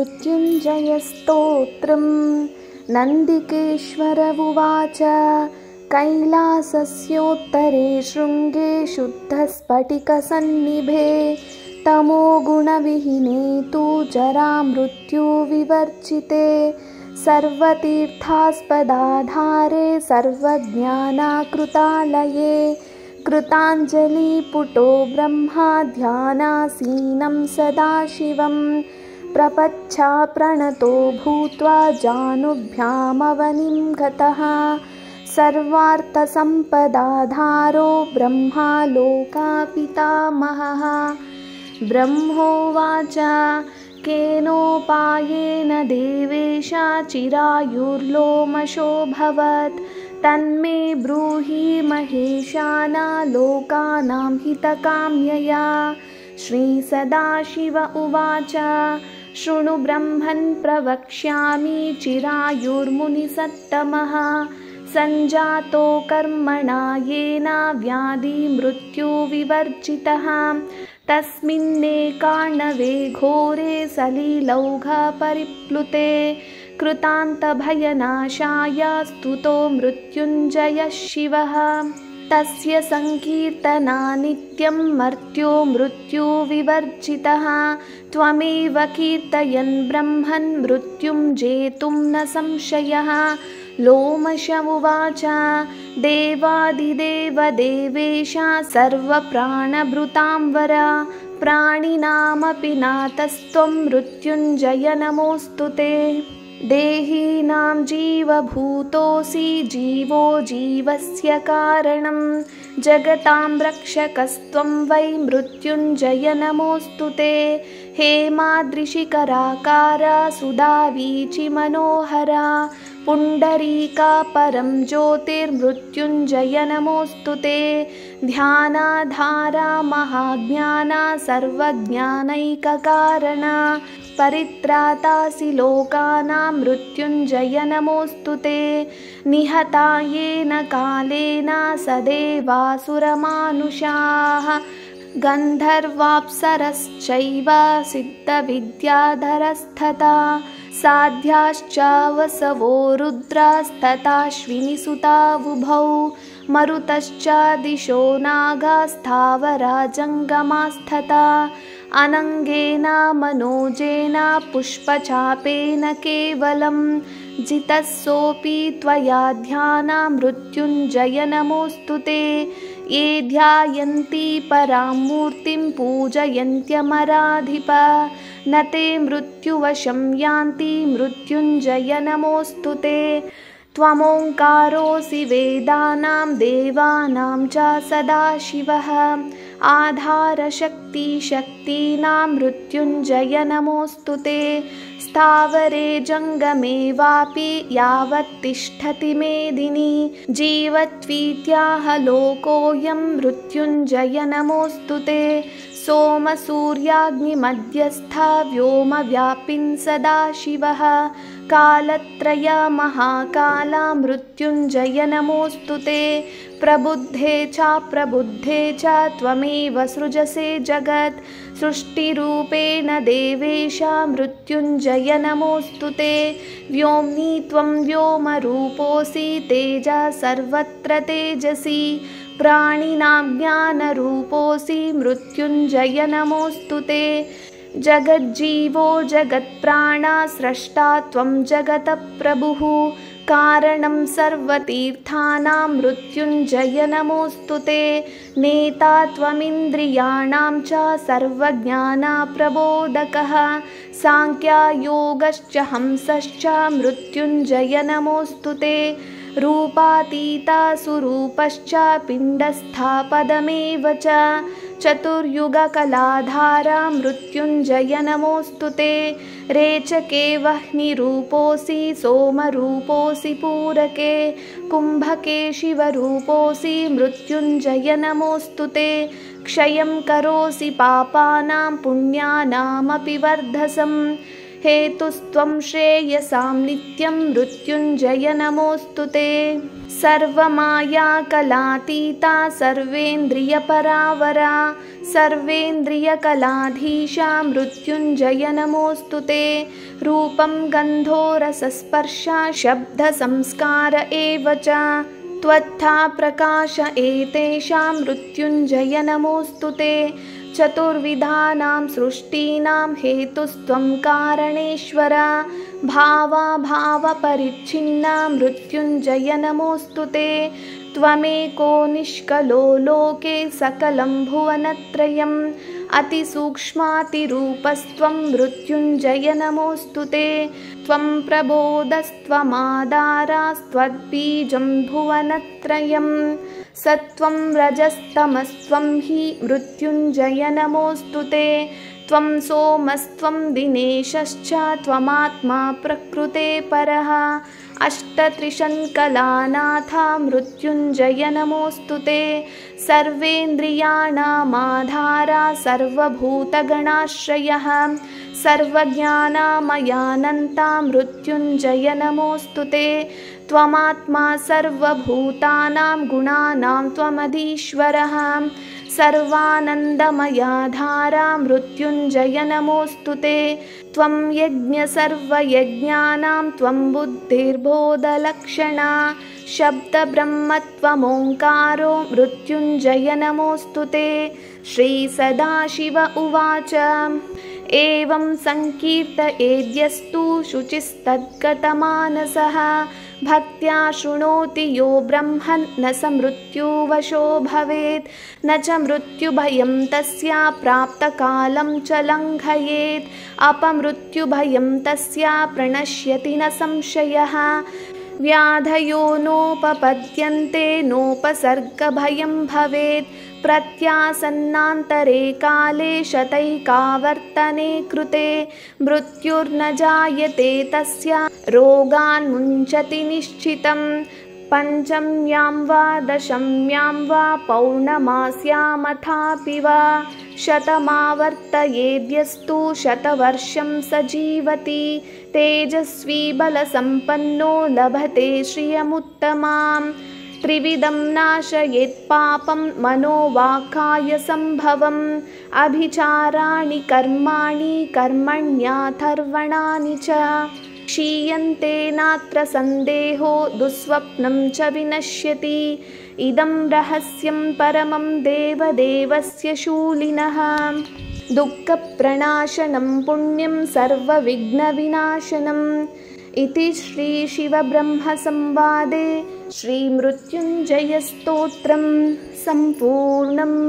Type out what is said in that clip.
मृत्युञ्जयस्तोत्रम्। नन्दिकेश्वर उवाच कैलासस्योत्तरे शृङ्गे शुद्धस्फटिकसन्निभे तमोगुणविहीने तु जरामृत्युविवर्जिते सर्वतीर्थास्पदाधारे सर्वज्ञानाकृतालये कृताञ्जलिपुटो ब्रह्मा ध्यानासीनं सदाशिवं प्रपच्छाप्रणतो भूत्वा जानुभ्यामवनिं गतः सर्वार्थसम्पदाधारो ब्रह्मा लोकापितामहः। ब्रह्मोवाच केनोपायेन देवेश चिरायुर्लोमशोऽभवत् तन्मे ब्रूहि महेशाना लोकानां हितकाम्यया। श्रीसदाशिव उवाच शृणु ब्रह्मन् प्रवक्ष्यामि चिरायुर्मुनिसत्तमः सञ्जातो कर्मणा येन व्याधिमृत्युविवर्जितः तस्मिन्नेकार्णवे घोरे सलिलौघपरिप्लुते कृतान्तभयनाशाय स्तुतो मृत्युञ्जयः शिवः। तस्य सङ्कीर्तना नित्यं मर्त्यो मृत्युविवर्जितः त्वमेव कीर्तयन् ब्रह्मन् मृत्युं जेतुं न संशयः। लोमश उवाच देवादिदेव देवेश सर्वप्राणभृतांवर प्राणिनामपि नाथस्त्वं मृत्युञ्जय नमोऽस्तु ते। देहीनां जीवभूतोऽसि जीवो जीवस्य कारणं जगतां रक्षकस्त्वं वै मृत्युञ्जय नमोऽस्तु ते। हेमाद्रिशिखराकार सुधावीचि मनोहरा पुण्डरीका परं ज्योतिर्मृत्युञ्जय नमोऽस्तु ते। ध्यानाधारा महाज्ञाना सर्वज्ञानैककारणा परित्रातासि लोकानां मृत्युञ्जय नमोऽस्तु ते। निहता येन कालेन सदेवासुरमानुषाः गन्धर्वाप्सरश्चैव सिद्धविद्याधरस्तथा साध्याश्च वसवो रुद्रास्तथाश्विनिसुतावुभौ मरुतश्च दिशो नागास्थावरा जङ्गमास्तथा अनङ्गेन मनोजेन पुष्पचापेन केवलं जितः सोऽपि त्वया ध्याना मृत्युञ्जय नमोऽस्तु ते। ये ध्यायन्ति परां मूर्तिं पूजयन्त्यमराधिप न ते मृत्युवशं यान्ति मृत्युञ्जय नमोऽस्तु ते। त्वमोङ्कारोऽसि वेदानां देवानां च सदाशिवः आधारशक्तिशक्तीनां मृत्युञ्जय नमोऽस्तु ते। स्थावरे जङ्गमे वापि यावत् तिष्ठति मेदिनी जीवत्वीत्याह लोकोऽयं मृत्युञ्जय नमोऽस्तु ते। सोमसूर्याग्निमध्यस्थ व्योमव्यापिन् सदाशिवः कालत्रय महाकाला मृत्युञ्जय नमोऽस्तु ते। प्रबुद्धे च प्रबुद्धे च त्वमेव सृजसे जगत् सृष्टिरूपेण देवेश मृत्युञ्जय नमोऽस्तु ते। व्योम्नि त्वं व्योमरूपोऽसि तेजः सर्वत्र तेजसि प्राणिनां ज्ञानरूपोऽसि मृत्युञ्जय नमोऽस्तु ते। जगज्जीवो जगत्प्राणा स्रष्टा त्वं जगतः प्रभुः कारणं सर्वतीर्थानां मृत्युञ्जय नमोऽस्तु ते। नेता त्वमिन्द्रियाणां च सर्वज्ञानप्रबोधकः साङ्ख्ययोगश्च हंसश्च मृत्युञ्जय नमोऽस्तु ते। रूपातीता सुरूपश्च पिण्डस्था पदमेव च चतुर्युगकलाधारा मृत्युञ्जय नमोऽस्तु ते। रेचके वह्निरूपोऽसि सोमरूपोऽसि पूरके कुम्भके शिवरूपोऽसि मृत्युञ्जय नमोऽस्तु ते। क्षयं करोसि पापानां पुण्यानामपि वर्धसम् हेतुस्त्वं श्रेयसां नित्यं मृत्युञ्जय नमोऽस्तु ते। सर्वमायाकलातीता सर्वेन्द्रियपरावरा सर्वेन्द्रियकलाधीशा मृत्युञ्जय नमोऽस्तु ते। रूपं गन्धो रसस्पर्शा शब्दसंस्कार एव च त्वत्था प्रकाश एतेषां मृत्युञ्जय नमोऽस्तु ते। चतुर्विधानां सृष्टीनां हेतुस्त्वं कारणेश्वर भावाभावपरिच्छिन्ना मृत्युञ्जय नमोऽस्तु ते। त्वमेको निष्कलो लोके सकलं भुवनत्रयम् अतिसूक्ष्मातिरूपस्त्वं मृत्युञ्जय नमोऽस्तु ते। त्वं प्रबोधस्त्वमादारास्त्वद्बीजं भुवनत्रयम् सत्त्वं रजस्तमस्त्वं हि मृत्युञ्जय नमोऽस्तु ते। त्वं सोमस्त्वं दिनेशश्च त्वमात्मा प्रकृते परः अष्टत्रिशङ्कलानाथा मृत्युञ्जय नमोऽस्तु ते। सर्वेन्द्रियाणामाधारा सर्वभूतगणाश्रयः सर्वज्ञानामयानन्ता मृत्युञ्जय नमोऽस्तु ते। त्वमात्मा सर्वभूतानां गुणानां त्वमधीश्वरः सर्वानन्दमयाधारा मृत्युञ्जय नमोऽस्तु ते। त्वं यज्ञसर्वयज्ञानां त्वं बुद्धिर्बोधलक्षणा शब्दब्रह्मत्वमोङ्कारो मृत्युञ्जय नमोऽस्तु ते। श्रीसदाशिव उवाच एवं संकीर्तयेद्यस्तु शुचिस्तद्गतमानसः भक्त्या शृणोति यो ब्रह्मन् न स मृत्युवशो भवेत् न च मृत्युभयं तस्य प्राप्तकालं च लङ्घयेत् अपमृत्युभयं तस्य प्रणश्यति न संशयः व्याधयो नोपपद्यन्ते नोपसर्गभयं भवेत् प्रत्यासन्नान्तरे काले शतैकावर्तने कृते मृत्युर्न जायते तस्य रोगान्मुञ्चति निश्चितम् पञ्चम्यां वा दशम्यां वा पौर्णमास्यामथापि वा शतमावर्तयेद्यस्तु शतवर्षं स जीवति तेजस्वी बलसम्पन्नो लभते श्रियमुत्तमाम् त्रिविधं नाशयेत् पापं मनोवाक्काय सम्भवम् अभिचाराणि कर्माणि कर्मण्याथर्वणानि च क्षीयन्ते नात्र सन्देहो दुःस्वप्नं च विनश्यति इदं रहस्यं परमं देवदेवस्य शूलिनः दुःखप्रणाशनं पुण्यं सर्वविघ्नविनाशनम् इति श्रीशिवब्रह्मसंवादे श्रीमृत्युञ्जयस्तोत्रं सम्पूर्णम्।